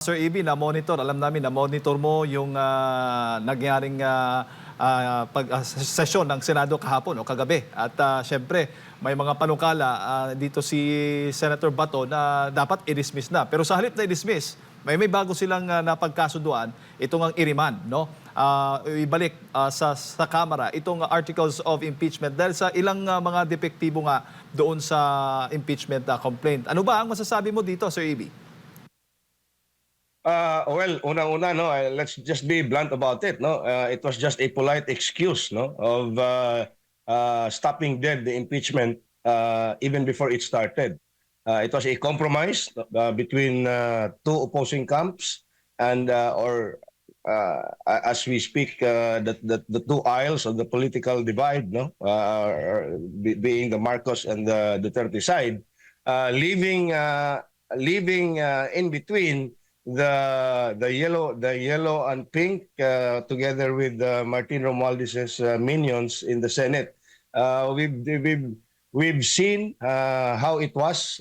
Sir Ibi, na-monitor, alam namin na-monitor mo yung nangyaring sesyon ng Senado kahapon o kagabi. At syempre, may mga panukala dito si Senator Bato na dapat i-dismiss na. Pero sa halip na i-dismiss, may bago silang napagkasunduan, itong ang i-remand, no? Ibalik sa Kamara itong articles of impeachment dahil sa ilang mga depektibo nga doon sa impeachment complaint. Ano ba ang masasabi mo dito, Sir Ibi? Well, unang-una, no, let's just be blunt about it, no. It was just a polite excuse, no, of stopping dead the impeachment even before it started. It was a compromise between two opposing camps, and as we speak, the two aisles of the political divide, no, being the Marcos and the Duterte side, leaving in between the yellow and pink together with Martin Romualdez's minions in the Senate. We've seen how it was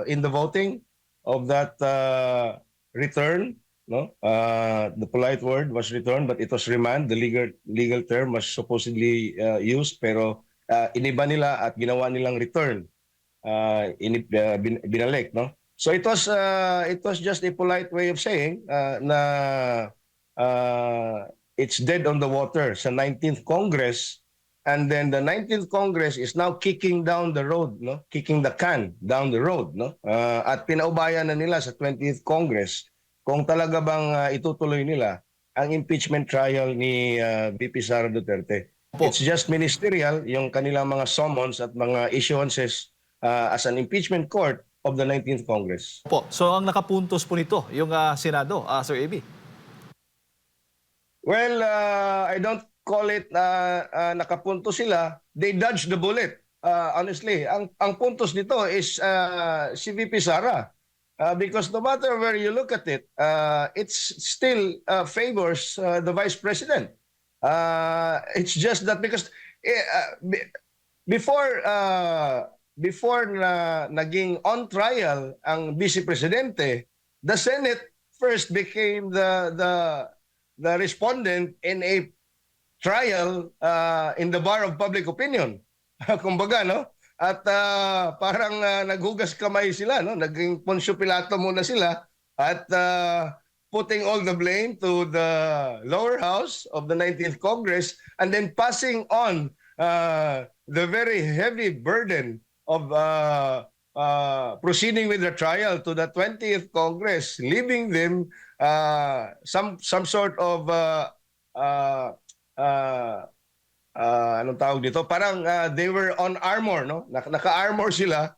in the voting of that return. No, the polite word was return, but it was remand. The legal term was supposedly used, pero iniba nila at ginawa nilang return. Binalik, no? So it was just a polite way of saying na it's dead on the water sa 19th Congress, and then the 19th Congress is now kicking down the road, no? Kicking the can down the road, no? At pinaubayan na nila sa 20th Congress kung talaga bang itutuloy nila ang impeachment trial ni VP Sara Duterte. It's just ministerial yung kanilang mga summons at mga issuances as an impeachment court of the 19th Congress. So ang nakapuntos po nito, yung Senado, Sir Ibi? Well, I don't call it nakapunto sila. They dodged the bullet. Honestly, ang puntos nito is si VP Sara. Because no matter where you look at it, it still favors the Vice President. It's just that because before na naging on trial ang Vice Presidente, the Senate first became the respondent in a trial in the bar of public opinion. Kumbaga, no? At parang naghugas kamay sila, no? Naging Poncio Pilato muna sila at putting all the blame to the lower house of the 19th Congress, and then passing on the very heavy burden of proceeding with the trial to the 20th Congress, leaving them some sort of anong tawag dito? Parang they were on armor, no? Naka-armor sila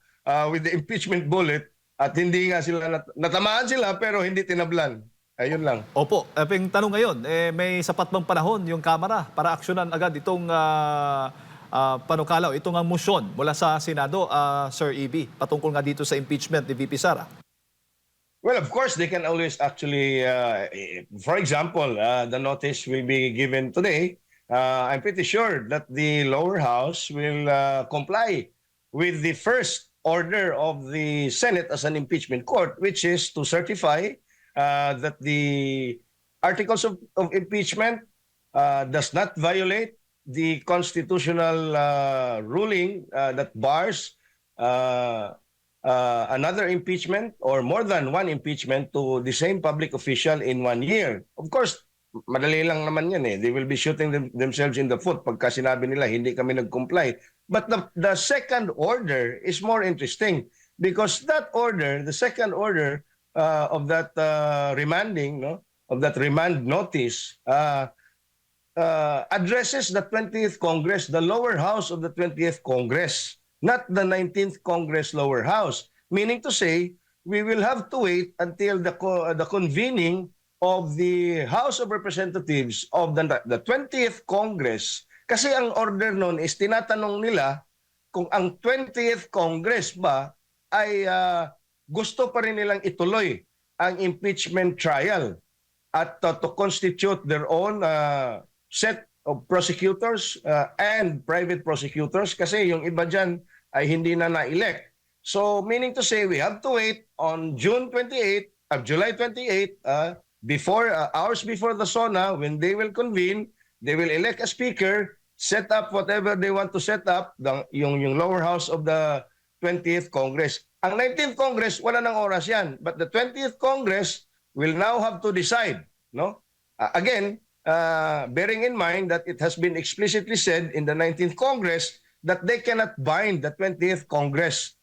with the impeachment bullet, at hindi nga sila natamaan sila pero hindi tinablan. Ayun lang. Opo, yung tanong ngayon, may sapat bang panahon yung Kamara para aksyonan agad itong panukalaw, itong motion mula sa Senado, Sir Ibi, patungkol nga dito sa impeachment ni VP Sara? Well, of course, they can always actually, for example, the notice will be given today. I'm pretty sure that the lower house will comply with the first order of the Senate as an impeachment court, which is to certify that the articles of impeachment does not violate the constitutional ruling that bars another impeachment or more than one impeachment to the same public official in 1 year. Of course, madali lang naman yan eh. They will be shooting themselves in the foot pagka sinabi nila hindi kami nag-comply. But the second order is more interesting because that order, the second order of that remanding, no, of that remand notice, addresses the 20th Congress, the lower house of the 20th Congress, not the 19th Congress lower house. Meaning to say, we will have to wait until the convening of the House of Representatives of the 20th Congress. Kasi ang order nun is tinatanong nila kung ang 20th Congress ba ay gusto pa rin nilang ituloy ang impeachment trial at to constitute their own set of prosecutors and private prosecutors, kasi yung iba dyan ay hindi na na-elect. So meaning to say, we have to wait on June 28 of July 28, before hours before the SONA, when they will convene, they will elect a speaker, set up whatever they want to set up, yung lower house of the 20th Congress. Ang 19th Congress, wala nang oras yan. But the 20th Congress will now have to decide. No? Again, bearing in mind that it has been explicitly said in the 19th Congress that they cannot bind the 20th Congress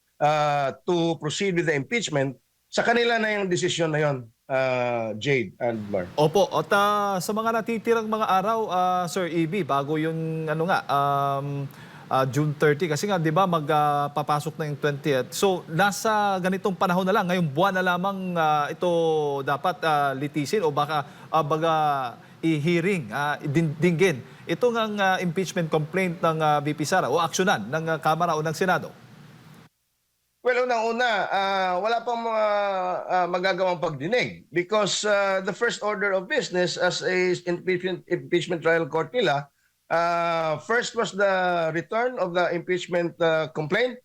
to proceed with the impeachment. Sa kanila na yung desisyon na yun, Jade and Mar. Opo, at sa mga natitirang mga araw, Sir EB, bago yung ano nga, June 30, kasi nga 'di ba magpapasok na yung 20th. So nasa ganitong panahon na lang, ngayong buwan na lamang ito dapat litisin o baka i-hearing, dinggin. Ito ng impeachment complaint ng VP Sara o aksyonan ng Kamara o ng Senado. Well, unang-una, wala pang mga magagawang pagdinig because the first order of business as a impeachment trial court nila, first was the return of the impeachment complaint,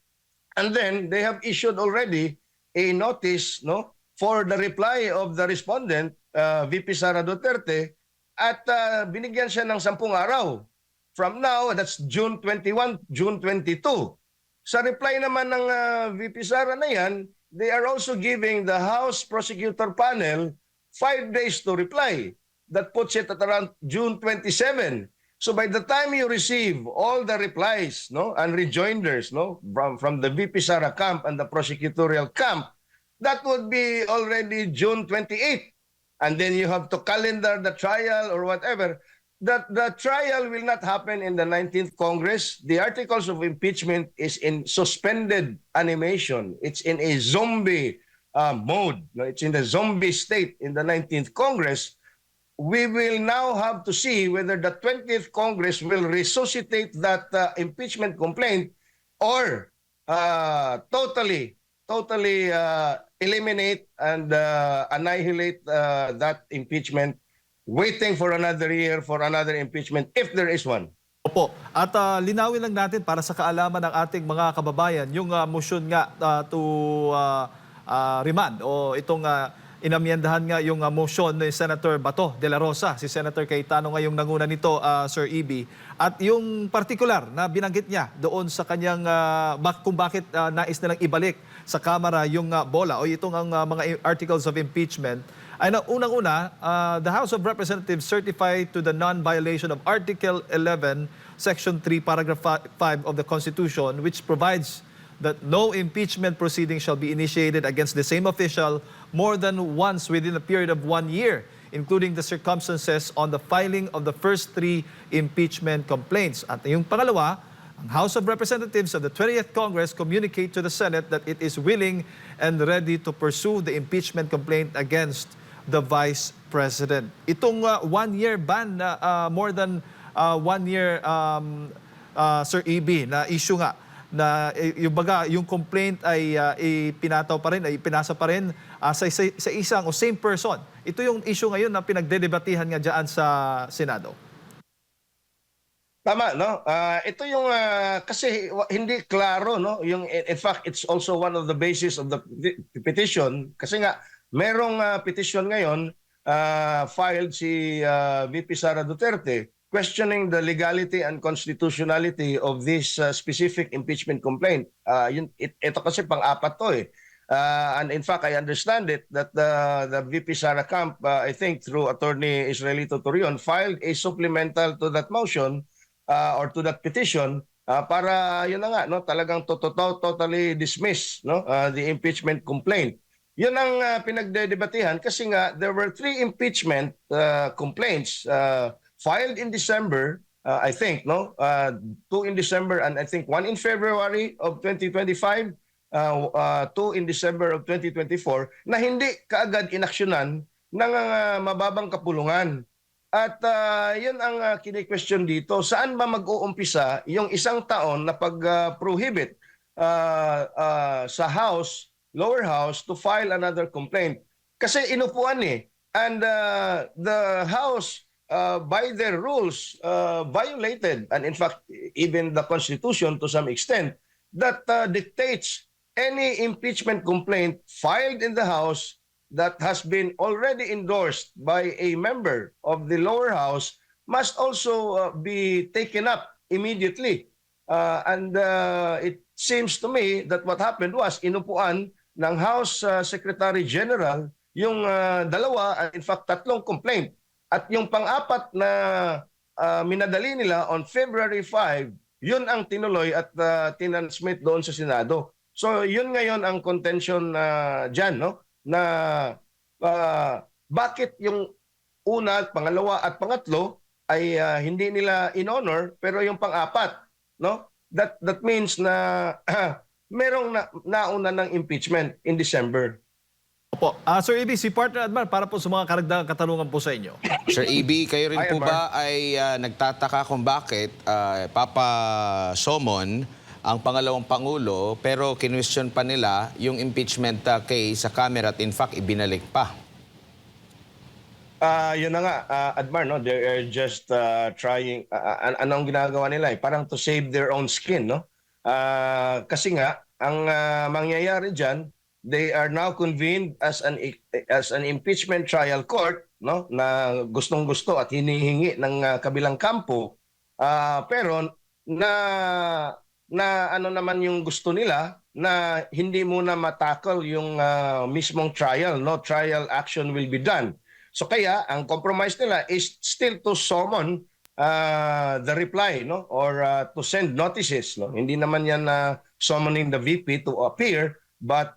and then they have issued already a notice, no, for the reply of the respondent, VP Sara Duterte, at binigyan siya ng 10 araw. From now, that's June 21, June 22. Sa reply naman ng VP Sara na yan, they are also giving the House Prosecutor Panel 5 days to reply. That puts it at around June 27. So by the time you receive all the replies, no, and rejoinders, no, from the VP Sara camp and the prosecutorial camp, that would be already June 28. And then you have to calendar the trial or whatever. That the trial will not happen in the 19th Congress. The articles of impeachment is in suspended animation. It's in a zombie mode. No, it's in the zombie state in the 19th Congress. We will now have to see whether the 20th Congress will resuscitate that impeachment complaint or totally eliminate and annihilate that impeachment, waiting for another year for another impeachment if there is one. Opo. At linawin lang natin para sa kaalaman ng ating mga kababayan, yung motion nga to remand o itong inamyendahan nga yung motion ni Senator Bato de la Rosa. Si Senator Cayetano nga yung nanguna nito, Sir EB. At yung particular na binanggit niya doon sa kanyang kung bakit nais nilang ibalik sa Kamara yung bola o itong ang mga articles of impeachment, ay na unang-una, the House of Representatives certified to the non-violation of Article 11, Section 3, Paragraph 5 of the Constitution, which provides that no impeachment proceeding shall be initiated against the same official more than once within a period of 1 year, including the circumstances on the filing of the first 3 impeachment complaints. At yung pangalawa, ang House of Representatives of the 20th Congress communicate to the Senate that it is willing and ready to pursue the impeachment complaint against the Vice President. Itong 1-year ban na more than 1 year, Sir EB, na issue nga na yung complaint ay ipinataw pa rin, ay ipinasa pa rin sa isang o same person. Ito yung issue ngayon na pinagdedebatihan nga dyan sa Senado. Tama, no? Ito yung kasi hindi klaro, no? Yung in fact, it's also one of the basis of the petition kasi nga merong petition ngayon filed si VP Sara Duterte questioning the legality and constitutionality of this specific impeachment complaint. Ito kasi pang-apat to eh. And in fact, I understand it that the VP Sara Camp, I think through Attorney Israelito Torion, filed a supplemental to that motion or to that petition para yun na nga, no, talagang totally dismiss, no, the impeachment complaint. Yun ang pinagdedebatehan kasi nga there were 3 impeachment complaints filed in December, I think, no? 2 in December and I think 1 in February of 2025, 2 in December of 2024 na hindi kaagad inaksyonan ng mababang kapulungan. At yun ang kini-question dito, saan ba mag-uumpisa yung 1 taon na pag-prohibit sa House, lower house, to file another complaint? Kasi inupuan eh. And the House, by their rules, violated, and in fact, even the Constitution to some extent, that dictates any impeachment complaint filed in the House that has been already endorsed by a member of the lower house must also be taken up immediately. And it seems to me that what happened was inupuan ng House Secretary General yung dalawa, in fact tatlong complaint. At yung pang-apat na minadali nila on February 5, yun ang tinuloy at tinansmit doon sa Senado. So yun ngayon ang contention dyan, no? Na bakit yung una, pangalawa at pangatlo ay hindi nila in-honor, pero yung pang-apat, no? That means na merong nauna ng impeachment in December. Opo. Sir EB, si Partner Adman, para po sa mga karagdagang katanungan po sa inyo. Sir EB, kayo rin Hi, po Admar. ba ay nagtataka kung bakit Somon ang pangalawang Pangulo pero kinwestiyon pa nila yung impeachment case sa camera at in fact ibinalik pa? Yun na nga, Admar, no? They are just trying, anong ginagawa nila? Parang to save their own skin, no? Kasi nga, ang mangyayari dyan, they are now convened as an impeachment trial court, no? Na gustong-gusto at hinihingi ng kabilang kampo. Pero na ano naman yung gusto nila na hindi muna matakal yung mismong trial, no trial action will be done. So kaya ang compromise nila is still to summon the reply, no, or to send notices, no. Hindi naman yan summoning the VP to appear, but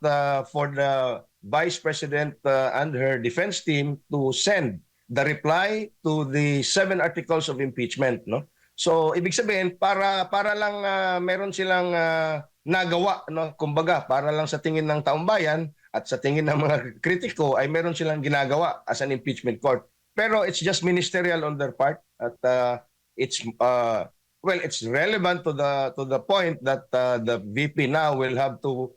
for the Vice President and her defense team to send the reply to the 7 articles of impeachment, no. So ibig sabihin para lang meron silang nagawa, no, kumbaga para lang sa tingin ng taong bayan at sa tingin ng mga kritiko ay meron silang ginagawa as an impeachment court. Pero it's just ministerial on their part at it's relevant to the point that the VP now will have to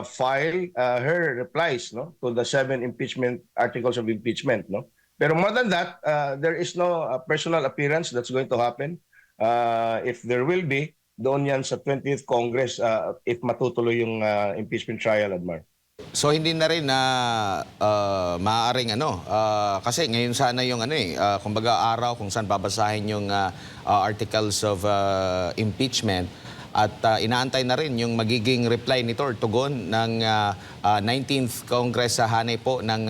file her replies, no, to the 7 impeachment articles of impeachment, no. Pero more than that, there is no personal appearance that's going to happen. If there will be, doon yan sa 20th Congress if matutuloy yung impeachment trial, Admar. So hindi na rin na maaaring kasi ngayon sana yung kumbaga araw kung saan babasahin yung articles of impeachment at inaantay na rin yung magiging reply nito or tugon ng 19th Congress sa hanay po ng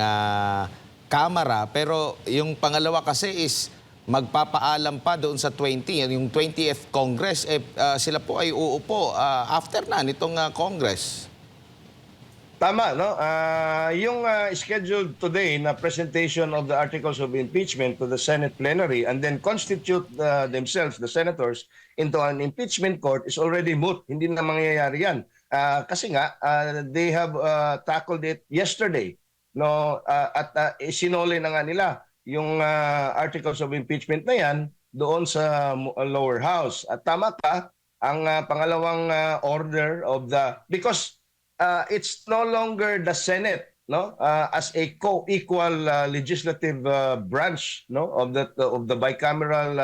Kamara. Pero yung pangalawa kasi is magpapaalam pa doon sa 20, yung 20th Congress, sila po ay uupo after na nitong Congress. Tama, no? Yung scheduled today na presentation of the articles of impeachment to the Senate plenary and then constitute themselves, the senators, into an impeachment court is already moot. Hindi na mangyayari yan. Kasi nga, they have tackled it yesterday. No, at isinole na nga nila yung articles of impeachment na yan doon sa lower house. At tama ka, ang pangalawang order of because it's no longer the Senate, no, as a co-equal legislative branch, no, of the bicameral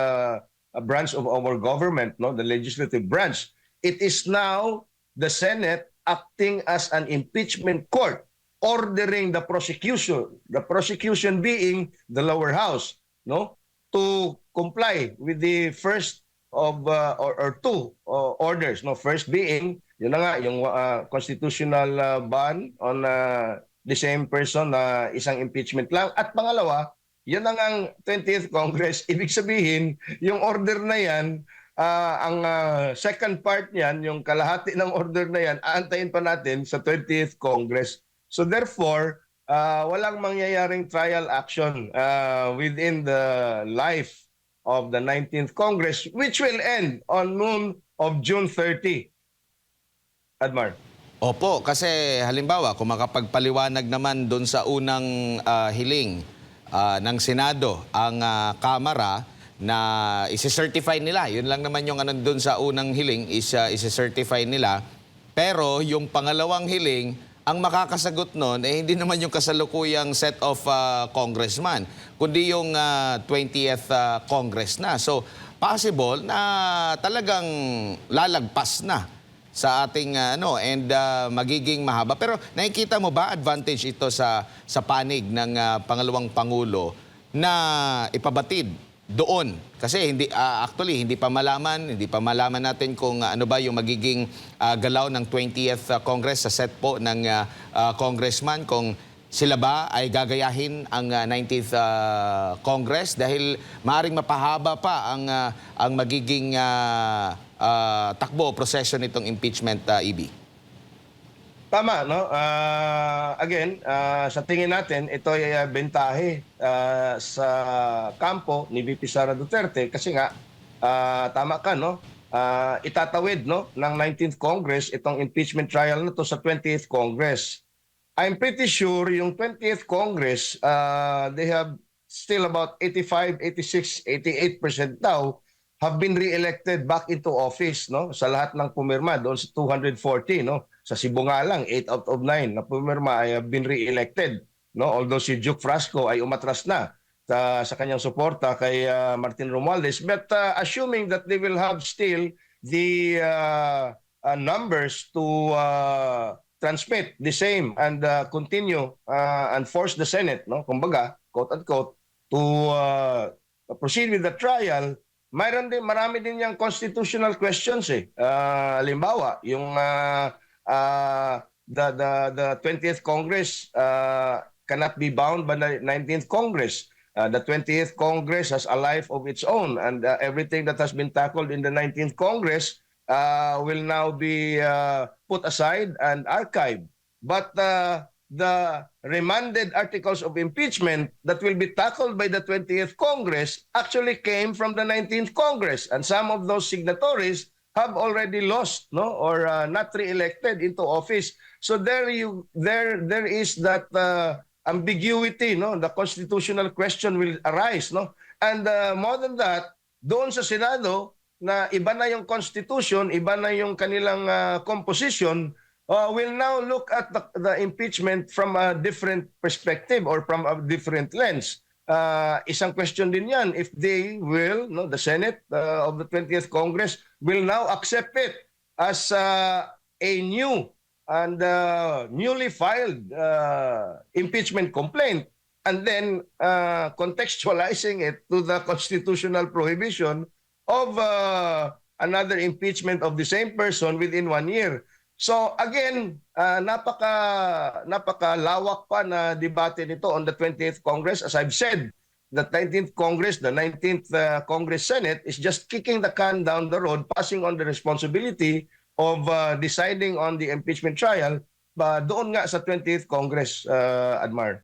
branch of our government, no, the legislative branch. It is now the Senate acting as an impeachment court, ordering the prosecution being the lower house, no, to comply with the first of or two orders, no. First being yun na nga yung constitutional ban on the same person na isang impeachment lang, at pangalawa yun na ang 20th Congress. Ibig sabihin yung order na yan, ang second part niyan, yung kalahati ng order na yan, aantayin pa natin sa 20th Congress. So therefore, walang mangyayaring trial action within the life of the 19th Congress, which will end on noon of June 30. Admar. Opo, kasi halimbawa, kung makapagpaliwanag naman doon sa unang hiling ng Senado, ang Kamara na isi-certify nila. Yun lang naman yung doon sa unang hiling is isi-certify nila. Pero yung pangalawang hiling, ang makakasagot nun, hindi naman yung kasalukuyang set of congressman, kundi yung 20th Congress na. So, possible na talagang lalagpas na sa ating magiging mahaba. Pero nakikita mo ba advantage ito sa panig ng pangalawang pangulo na ipabatid doon? Kasi hindi pa malaman natin kung ano ba yung magiging galaw ng 20th Congress sa set po ng congressman, kung sila ba ay gagayahin ang 19th Congress dahil maaaring mapahaba pa ang magiging takbo o proseso nitong impeachment, EB. Tama, no? Again, sa tingin natin, ito ay bentahe sa kampo ni VP Sara Duterte kasi nga, tama ka, no? Itatawid, no, ng 19th Congress itong impeachment trial na to sa 20th Congress. I'm pretty sure yung 20th Congress, they have still about 85, 86, 88% daw have been re-elected back into office, no? Sa lahat ng pumirma doon sa 240, no? Sa Cebu nga lang, 8 out of 9 na pumirma ay have been re-elected, no? Although si Duke Frasco ay umatras na sa kanyang suporta kay Martin Romualdez, but assuming that they will have still the numbers to transmit the same and continue and force the Senate, no? Kumbaga, quote unquote, to proceed with the trial. Marami din yung constitutional questions eh. Halimbawa, yung the 20th Congress cannot be bound by the 19th Congress. The 20th Congress has a life of its own, and everything that has been tackled in the 19th Congress will now be put aside and archived. But the remanded articles of impeachment that will be tackled by the 20th Congress actually came from the 19th Congress, and some of those signatories have already lost, no, or not re-elected into office. So there is that ambiguity, no. The constitutional question will arise, no, and more than that, doon sa Senado, na iba na yung constitution, iba na yung kanilang composition, will now look at the impeachment from a different perspective or from a different lens. Isang question din yan, if they will, no, the Senate of the 20th Congress will now accept it as a new and newly filed impeachment complaint, and then contextualizing it to the constitutional prohibition of another impeachment of the same person within 1 year. So again, napakalawak pa na debate nito on the 20th Congress. As I've said, the 19th Congress, the 19th Congress Senate is just kicking the can down the road, passing on the responsibility of deciding on the impeachment trial doon nga sa 20th Congress, Admar.